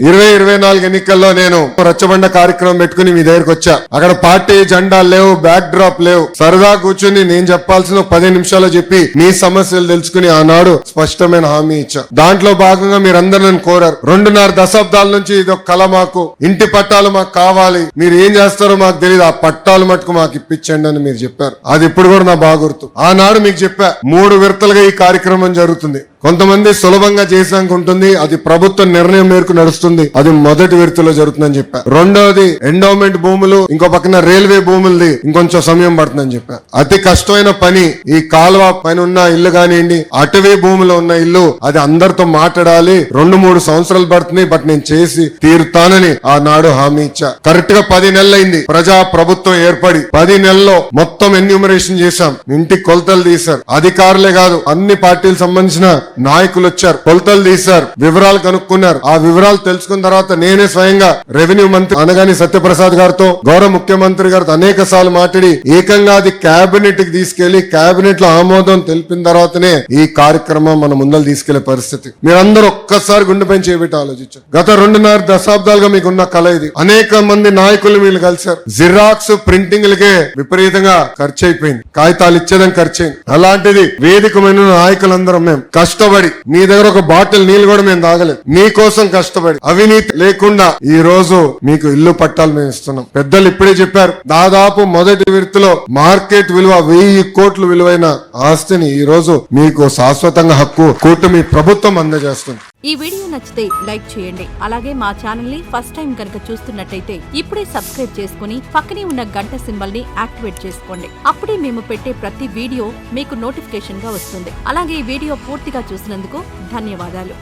2024 ఎన్నికల్లో నేను రచ్చబండ కార్యక్రమం పెట్టుకుని మీ దగ్గరకు వచ్చా. అక్కడ పార్టీ జెండాలు లేవు, బ్యాక్ డ్రాప్ లేవు. సరదా కూర్చుని నేను చెప్పాల్సిన 10 నిమిషాలు చెప్పి మీ సమస్యలు తెలుసుకుని ఆనాడు స్పష్టమైన హామీ ఇచ్చా. దాంట్లో భాగంగా మీరందరూ నన్ను కోరారు. 2.5 దశాబ్దాల నుంచి ఇది ఒక కళ, మాకు ఇంటి పట్టాలు మాకు కావాలి, మీరు ఏం చేస్తారో మాకు తెలియదు, ఆ పట్టాలు మటుకు మాకు ఇప్పించండి అని మీరు చెప్పారు. అది ఇప్పుడు కూడా నా బాగా గుర్తు. ఆనాడు మీకు చెప్పా 3 విడతలుగా ఈ కార్యక్రమం జరుగుతుంది. కొంతమంది సులభంగా చేసాక ఉంటుంది, అది ప్రభుత్వ నిర్ణయం మేరకు నడుస్తుంది. అది మొదటి విడతలో జరుగుతుందని చెప్పా. రెండోది ఎండోమెంట్ భూములు, ఇంకో పక్కన రైల్వే భూములది ఇంకొంచెం సమయం పడుతుందని చెప్పా. అతి కష్టమైన పని ఈ కాలువ పైన ఉన్న ఇల్లు కానివ్వండి, అటవీ భూమిలో ఉన్న ఇల్లు, అది అందరితో మాట్లాడాలి. 2-3 సంవత్సరాలు పడుతుంది, బట్ నేను చేసి తీరుతానని ఆనాడు హామీ ఇచ్చా. కరెక్ట్ గా 10 నెలలు అయింది ప్రజా ప్రభుత్వం ఏర్పడి. 10 నెలల్లో మొత్తం ఎన్యూమరేషన్ చేశాం, ఇంటికి కొలతలు తీశారు. అధికారులే కాదు, అన్ని పార్టీలకు సంబంధించిన నాయకులు వచ్చారు, కొలతలు తీశారు, వివరాలు కనుక్కున్నారు. ఆ వివరాలు తెలుసుకున్న తర్వాత నేనే స్వయంగా రెవెన్యూ మంత్రి అనగాని సత్యప్రసాద్ గారితో, గౌరవ ముఖ్యమంత్రి గారితో అనేక సార్లు మాట్లాడి ఏకంగా అది కేబినెట్ కి తీసుకెళ్లి కేబినెట్ లో ఆమోదం తెలిపిన తర్వాతనే ఈ కార్యక్రమం మన ముందలు తీసుకెళ్లే పరిస్థితి. మీరందరూ ఒక్కసారి గుండెపై చేయబెట్టి ఆలోచించారు. గత 2.5 దశాబ్దాలుగా మీకున్న కళ ఇది. అనేక మంది నాయకులు మీరు కలిశారు. జిరాక్స్ ప్రింటింగ్లకే విపరీతంగా ఖర్చు అయిపోయింది, కాగితాలు ఇచ్చేదని ఖర్చు అయింది. అలాంటిది వేదికమైన నాయకులందరం మేము కష్టపడి, మీ దగ్గర ఒక బాటిల్ నీళ్ళు కూడా మేము తాగలేదు, మీకోసం కష్టపడి అవినీతి లేకుండా ఈ రోజు మీకు ఇల్లు పట్టాలు మేము ఇస్తున్నాం. పెద్దలు ఇప్పుడే చెప్పారు, దాదాపు మొదటి విడతలో మార్కెట్ విలువ 1000 కోట్లు విలువైన ఆస్తిని ఈ రోజు మీకు శాశ్వతంగా హక్కు కూటమి ప్రభుత్వం అందజేస్తుంది. ఈ వీడియో నచ్చితే లైక్ చేయండి. అలాగే మా ఛానల్ ని ఫస్ట్ టైం కనుక చూస్తున్నట్టయితే ఇప్పుడే సబ్స్క్రైబ్ చేసుకుని పక్కనే ఉన్న గంట సింబల్ ని యాక్టివేట్ చేసుకోండి. అప్పుడే మేము పెట్టే ప్రతి వీడియో మీకు నోటిఫికేషన్ గా వస్తుంది. అలాగే ఈ వీడియో పూర్తిగా చూసినందుకు ధన్యవాదాలు.